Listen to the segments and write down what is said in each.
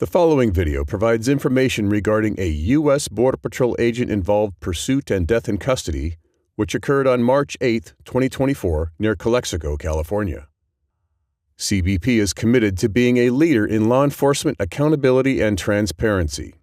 The following video provides information regarding a U.S. Border Patrol agent-involved pursuit and death in custody, which occurred on March 8, 2024, near Calexico, California. CBP is committed to being a leader in law enforcement accountability and transparency.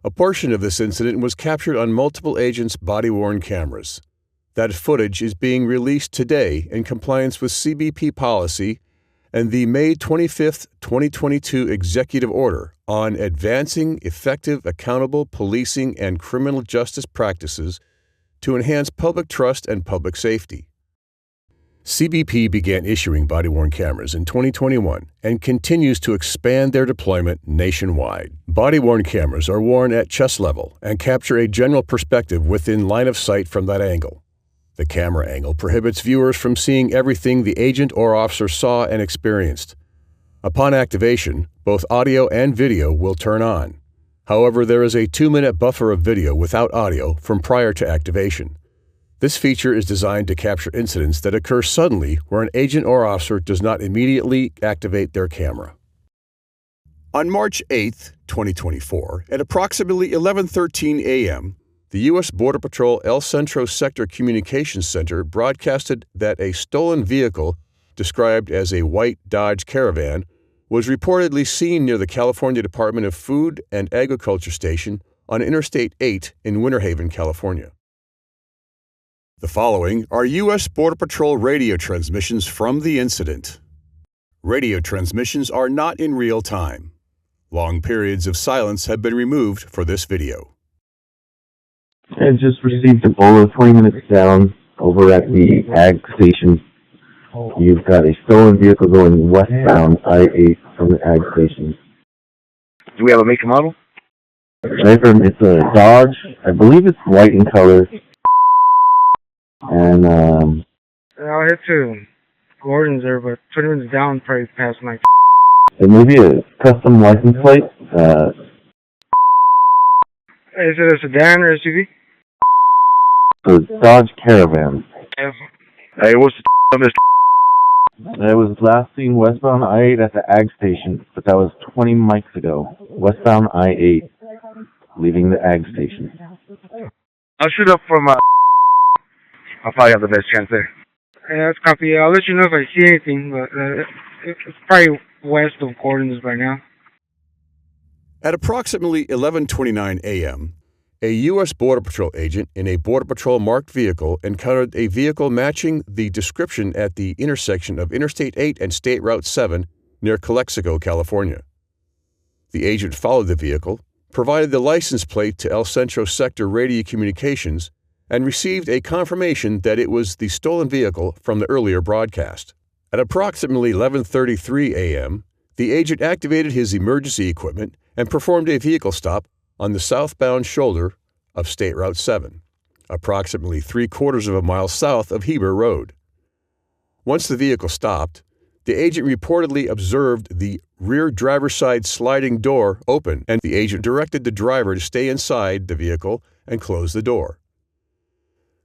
A portion of this incident was captured on multiple agents' body-worn cameras. That footage is being released today in compliance with CBP policy and the May 25, 2022 Executive Order on Advancing Effective Accountable Policing and Criminal Justice Practices to Enhance Public Trust and Public Safety. CBP began issuing body-worn cameras in 2021 and continues to expand their deployment nationwide. Body-worn cameras are worn at chest level and capture a general perspective within line of sight from that angle. The camera angle prohibits viewers from seeing everything the agent or officer saw and experienced. Upon activation, both audio and video will turn on. However, there is a 2-minute buffer of video without audio from prior to activation. This feature is designed to capture incidents that occur suddenly where an agent or officer does not immediately activate their camera. On March 8, 2024, at approximately 11:13 a.m., the U.S. Border Patrol El Centro Sector Communications Center broadcasted that a stolen vehicle, described as a white Dodge Caravan, was reportedly seen near the California Department of Food and Agriculture station on Interstate 8 in Winterhaven, California. The following are U.S. Border Patrol radio transmissions from the incident. Radio transmissions are not in real time. Long periods of silence have been removed for this video. I just received a bowler 20 minutes down over at the ag station. You've got a stolen vehicle going westbound I-8 from the ag station. Do we have a make and model? It's a Dodge. I believe it's white in color. And, I'll hit to Gordon's there, but 20 minutes down, probably past my... it may be a custom license plate. Is it a sedan or SUV? So it's Dodge Caravan. Hey, what's the Mr. It was last seen westbound I-8 at the ag station, but that was 20 mics ago. Westbound I-8, leaving the ag station. I'll shoot up from, I'll probably have the best chance there. Yeah, that's copy. I'll let you know if I see anything, but it's probably west of Gordon's right now. At approximately 11:29 a.m., a U.S. Border Patrol agent in a Border Patrol marked vehicle encountered a vehicle matching the description at the intersection of Interstate 8 and State Route 7 near Calexico, California. The agent followed the vehicle, provided the license plate to El Centro Sector Radio Communications, and received a confirmation that it was the stolen vehicle from the earlier broadcast. At approximately 11:33 a.m., the agent activated his emergency equipment and performed a vehicle stop on the southbound shoulder of State Route 7, approximately 3/4 of a mile south of Heber Road. Once the vehicle stopped, the agent reportedly observed the rear driver's side sliding door open, and the agent directed the driver to stay inside the vehicle and close the door.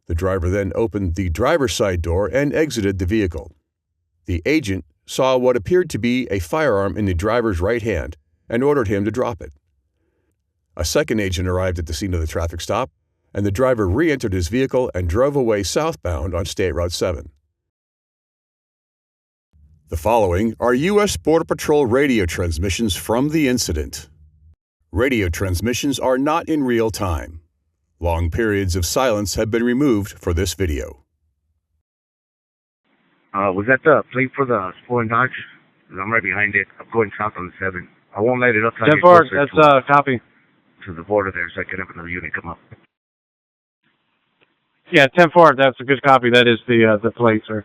The driver then opened the driver's side door and exited the vehicle. The agent saw what appeared to be a firearm in the driver's right hand and ordered him to drop it. A second agent arrived at the scene of the traffic stop, and the driver re-entered his vehicle and drove away southbound on State Route 7. The following are U.S. Border Patrol radio transmissions from the incident. Radio transmissions are not in real time. Long periods of silence have been removed for this video. Was that the plate for the stolen Dodge? I'm right behind it. I'm going south on the 7. I won't light it up. 10-4, that's copy. To the border there, so I can have another unit come up. Yeah, 10-4, that's a good copy. That is the plate, sir.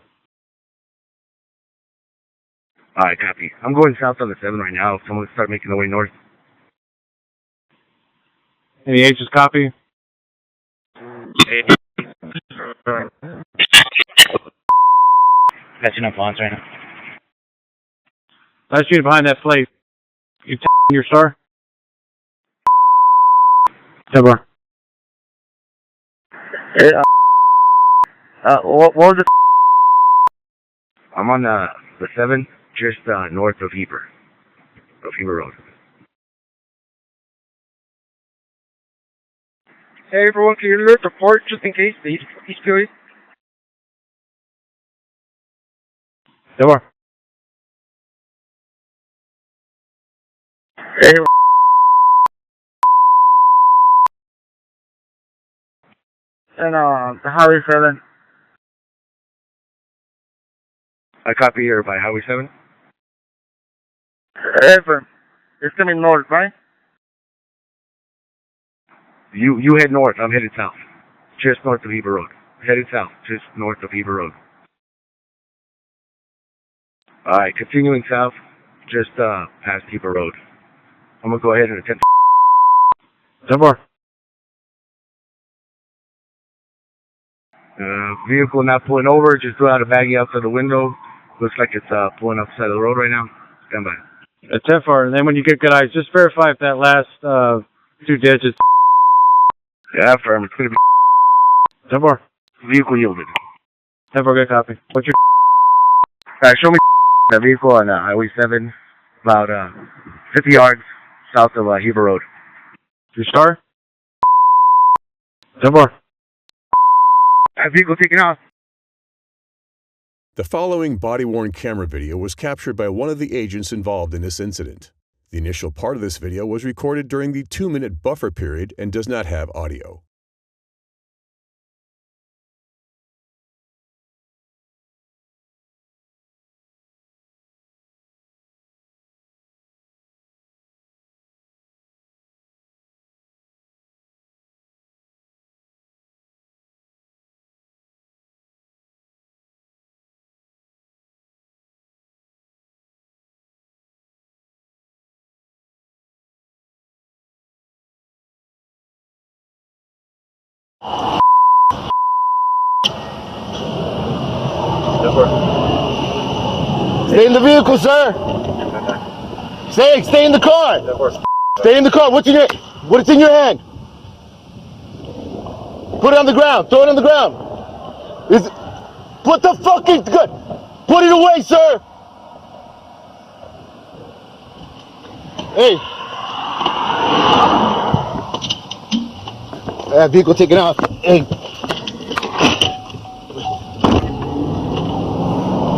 Alright, copy. I'm going south on the 7 right now. Someone start making their way north. Any agents copy? Catching up lawns right now. Last unit behind that plate. You your star? 10-4. Hey, what was it? I'm on the 7, just north of Heber Road. Hey, everyone, can you alert the port just in case? The East POE. Over. Hey, and the Highway 7. I copy here by Highway 7. Ever. It's coming north, right? You head north. I'm headed south. Just north of Heber Road. Headed south. Just north of Heber Road. Alright, continuing south. Just past Heber Road. I'm gonna go ahead and attempt. Somewhere. Vehicle not pulling over. Just threw out a baggie outside the window. Looks like it's pulling up the side of the road right now. Stand by. A 10-4, and then when you get good eyes, just verify if that last 2 digits. Yeah, firm. It's gonna be 10-4. vehicle yielded. 10-4, good copy. What's your... Alright, show me that vehicle on Highway 7, about 50 yards south of Heber Road. Your star? 10-4. That vehicle taking off. The following body-worn camera video was captured by one of the agents involved in this incident. The initial part of this video was recorded during the 2-minute buffer period and does not have audio. Stay in the vehicle, sir. Stay in the car. Stay in the car. What's in your hand? Put it on the ground. Throw it on the ground. Put the fucking gun. Put it away, sir. Hey. That vehicle taking off. Hey.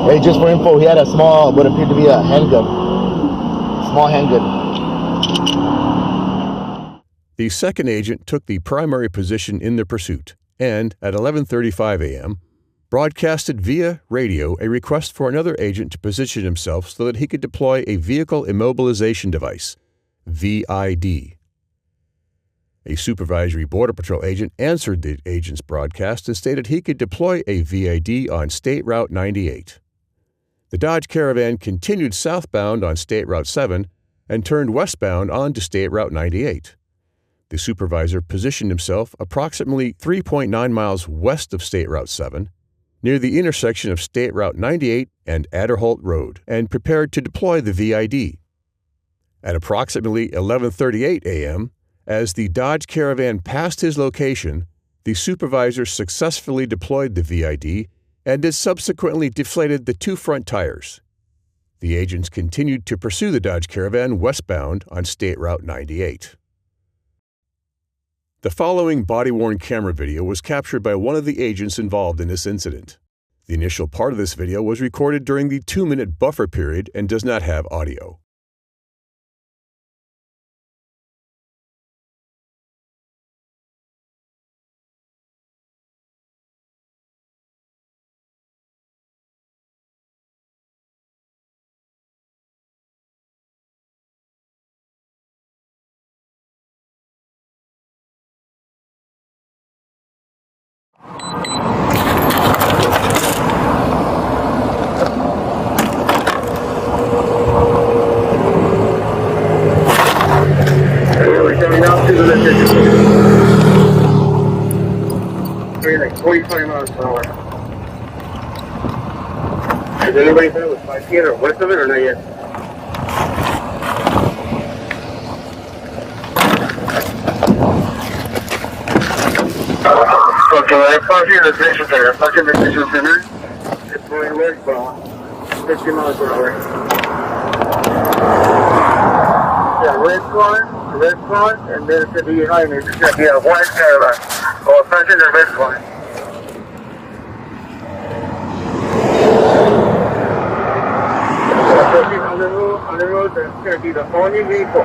Hey, just for info, he had a small, what appeared to be a handgun. Small handgun. The second agent took the primary position in the pursuit and, at 11:35 a.m., broadcasted via radio a request for another agent to position himself so that he could deploy a vehicle immobilization device, VID. A supervisory Border Patrol agent answered the agent's broadcast and stated he could deploy a VID on State Route 98. The Dodge Caravan continued southbound on State Route 7 and turned westbound onto State Route 98. The supervisor positioned himself approximately 3.9 miles west of State Route 7, near the intersection of State Route 98 and Adderholt Road, and prepared to deploy the VID. At approximately 11:38 a.m., as the Dodge Caravan passed his location, the supervisor successfully deployed the VID and has subsequently deflated the 2 front tires. The agents continued to pursue the Dodge Caravan westbound on State Route 98. The following body-worn camera video was captured by one of the agents involved in this incident. The initial part of this video was recorded during the 2-minute buffer period and does not have audio. Like 45 miles an hour. Is anybody there with 5 feet or west of it or not yet? Okay, I parked here in the station center. I parked in the station center. It's going westbound. 50 miles per hour. Yeah, red car. response, and then it's going to be behind me. It's going to be a white Caravan or passenger response. On the road, that's going to be the only vehicle,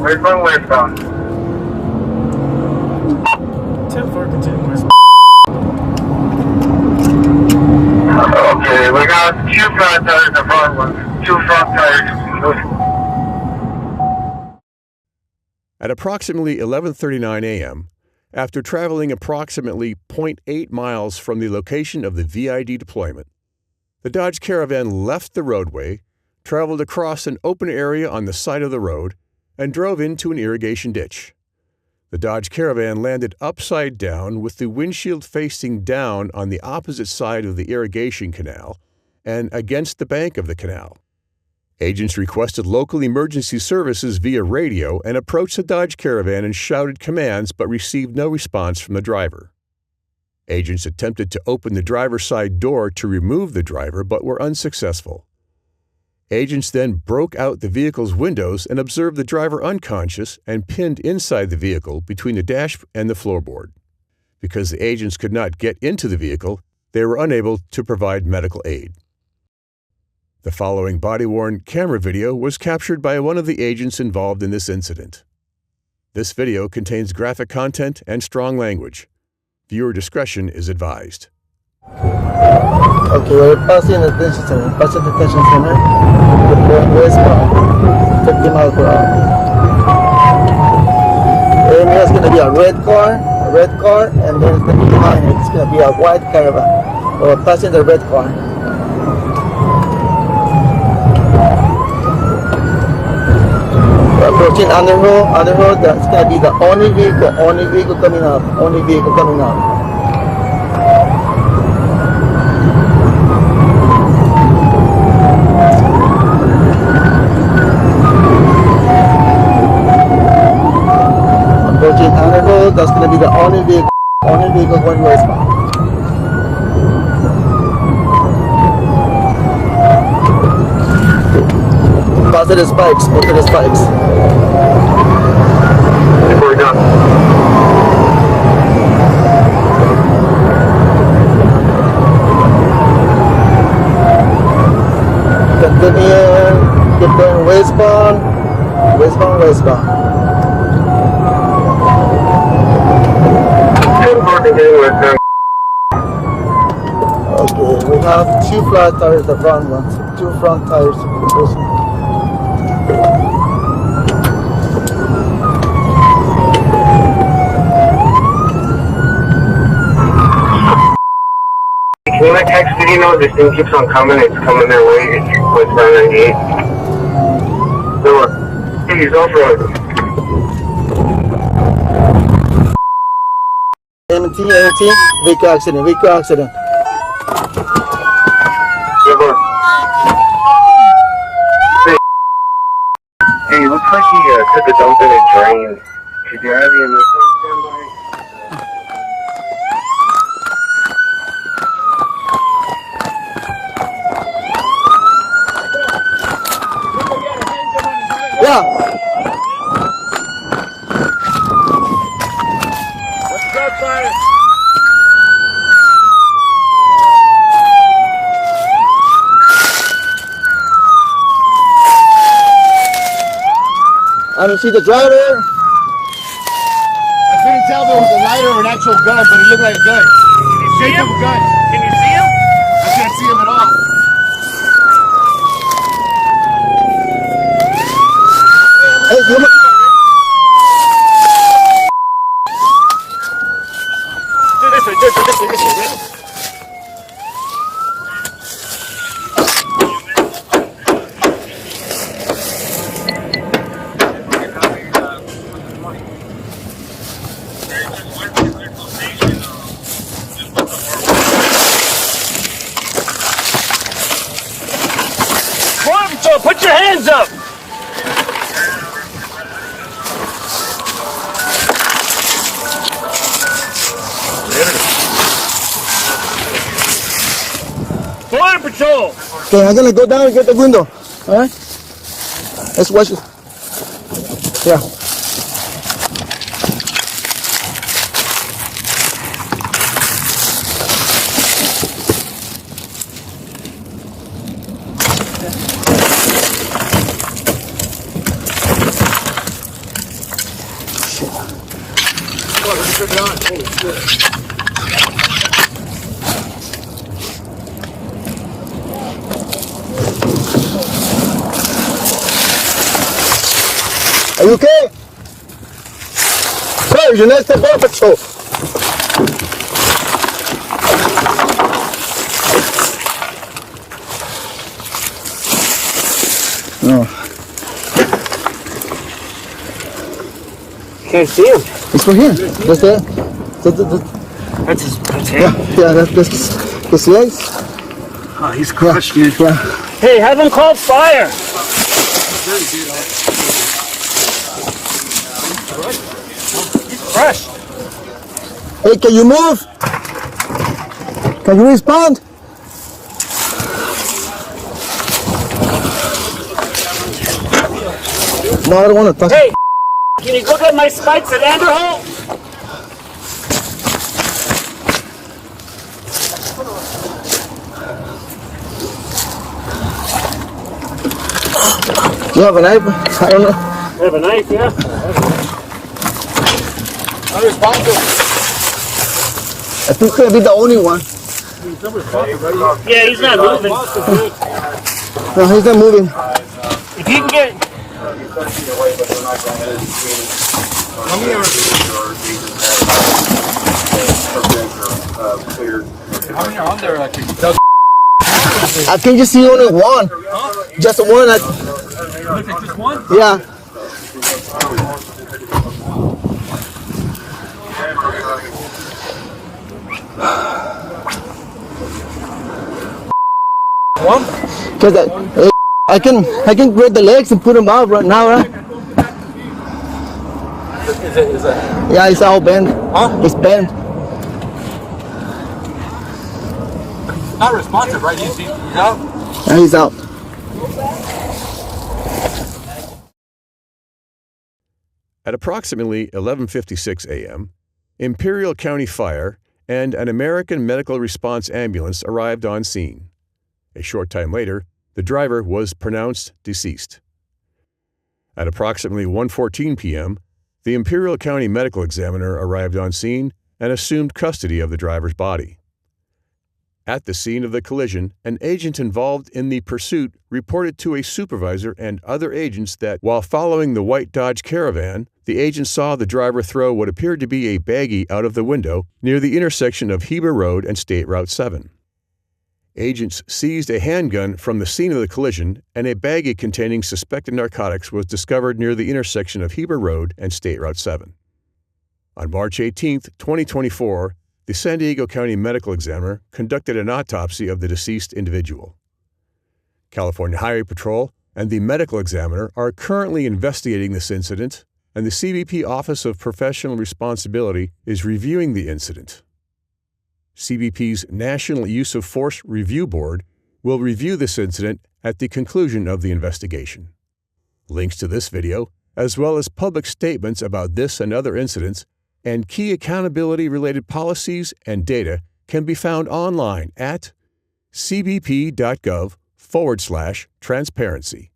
You're going westbound. 10-4, continue west. Okay, we got 2 front tires, the front ones. 2 front tires. At approximately 11:39 a.m., after traveling approximately 0.8 miles from the location of the VID deployment, the Dodge Caravan left the roadway, traveled across an open area on the side of the road, and drove into an irrigation ditch. The Dodge Caravan landed upside down with the windshield facing down on the opposite side of the irrigation canal and against the bank of the canal. Agents requested local emergency services via radio and approached the Dodge Caravan and shouted commands but received no response from the driver. Agents attempted to open the driver's side door to remove the driver but were unsuccessful. Agents then broke out the vehicle's windows and observed the driver unconscious and pinned inside the vehicle between the dash and the floorboard. Because the agents could not get into the vehicle, they were unable to provide medical aid. The following body-worn camera video was captured by one of the agents involved in this incident. This video contains graphic content and strong language. Viewer discretion is advised. Okay, we're passing the detention center. Westbound, 50 miles per hour. And there's going to be a red car, and then it's going to be behind it. It's going to be a white Caravan. We're passing the red car. We're approaching Underhill. That's going to be the only vehicle coming up. That's going to be the only vehicle going westbound. Go to the spikes. We're done. Continue, keep going westbound. Okay, we have 2 flat tires, the front ones. 2 front tires. Can you like text me, this thing keeps on coming, it's coming their way, it's westbound 98. So, he's off-road. MT, vehicle accident. Hey, looks like he took a dump in a drain. Could you have him in this standby? Yeah. What's up, fire? I don't see the driver. I couldn't tell if it was a lighter or an actual gun, but it looked like a gun. Can you see him? Gun. Can you see him? I can't see him at all. Hey, Okay, I'm gonna go down and get the window. All right? Let's watch it. Yeah. Are you okay? Sir, you're next to Border Patrol. No. Can't see him. It's for him. That's there. That's him. Yeah, that's his legs. Oh, he's crushed, dude. Yeah. Hey, have him call fire. He's crushed. Hey, can you move? Can you respond? No, I don't want to touch. Hey, can you go get my spikes at Anderholt? Do you have a knife? I don't know. I have a knife, yeah. I think he's gonna be the only one. Yeah, he's not moving. No, he's not moving. If you can get... I can just see only one. Just one. Just one? Yeah. One? Cause I can grab the legs and put them out right now, right? Is it? Yeah, it's all bent. Huh? It's bent. Not responsive, right? He's out? Yeah, he's out. At approximately 11:56 a.m., Imperial County Fire and an American Medical Response ambulance arrived on scene. A short time later, the driver was pronounced deceased. At approximately 1:14 p.m., the Imperial County Medical Examiner arrived on scene and assumed custody of the driver's body. At the scene of the collision, an agent involved in the pursuit reported to a supervisor and other agents that while following the white Dodge Caravan, the agent saw the driver throw what appeared to be a baggie out of the window near the intersection of Heber Road and State Route 7. Agents seized a handgun from the scene of the collision, and a baggie containing suspected narcotics was discovered near the intersection of Heber Road and State Route 7. On March 18, 2024, the San Diego County Medical Examiner conducted an autopsy of the deceased individual. California Highway Patrol and the medical examiner are currently investigating this incident, and the CBP Office of Professional Responsibility is reviewing the incident. CBP's National Use of Force Review Board will review this incident at the conclusion of the investigation. Links to this video, as well as public statements about this and other incidents, and key accountability-related policies and data can be found online at cbp.gov/transparency.